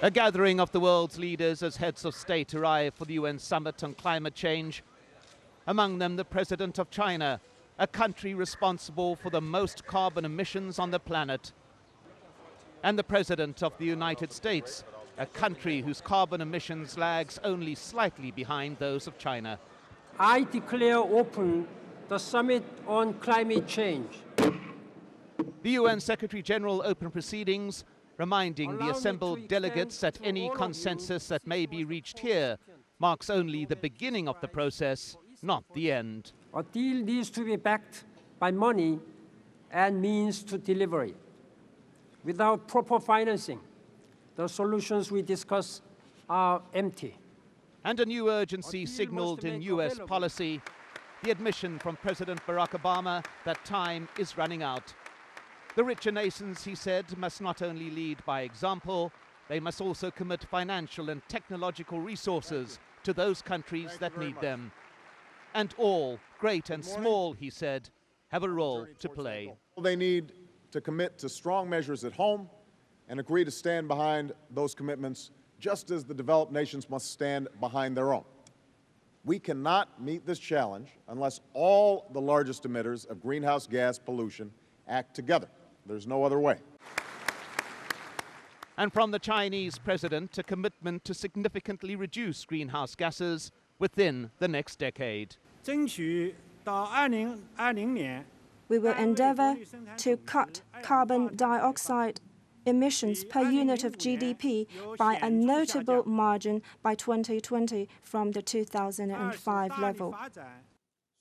A gathering of the world's leaders as heads of state arrive for the UN summit on climate change. Among them, the president of China, a country responsible for the most carbon emissions on the planet. And the president of the United States, a country whose carbon emissions lags only slightly behind those of China. I declare open the summit on climate change. The UN Secretary-General opened proceedings, reminding the assembled delegates that any consensus that may be reached here marks only the beginning of the process, not the end. A deal needs to be backed by money and means to deliver it. Without proper financing, the solutions we discuss are empty. And a new urgency signaled in US policy, the admission from President Barack Obama that time is running out. The richer nations, he said, must not only lead by example, they must also commit financial and technological resources to those countries that need them. And all, great and small, he said, have a role to play. They need to commit to strong measures at home and agree to stand behind those commitments, just as the developed nations must stand behind their own. We cannot meet this challenge unless all the largest emitters of greenhouse gas pollution act together. There's no other way. And from the Chinese president, a commitment to significantly reduce greenhouse gases within the next decade. We will endeavor to cut carbon dioxide emissions per unit of GDP by a notable margin by 2020 from the 2005 level.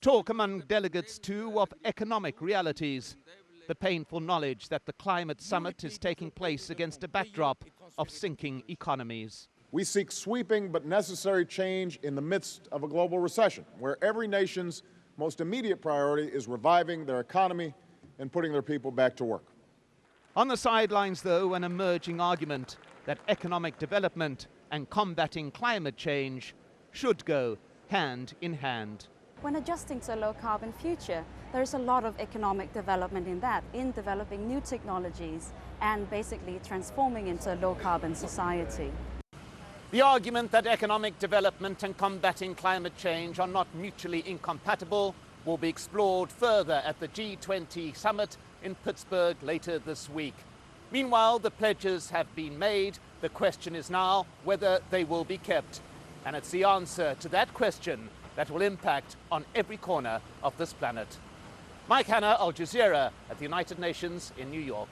Talk among delegates, too, of economic realities. The painful knowledge that the climate summit is taking place against a backdrop of sinking economies. We seek sweeping but necessary change in the midst of a global recession, where every nation's most immediate priority is reviving their economy and putting their people back to work. On the sidelines, though, an emerging argument that economic development and combating climate change should go hand in hand. When adjusting to a low-carbon future, there is a lot of economic development in that, in developing new technologies and basically transforming into a low-carbon society. The argument that economic development and combating climate change are not mutually incompatible will be explored further at the G20 summit in Pittsburgh later this week. Meanwhile, the pledges have been made. The question is now whether they will be kept. And it's the answer to that question that will impact on every corner of this planet. Hanna, Al Jazeera at the United Nations in New York.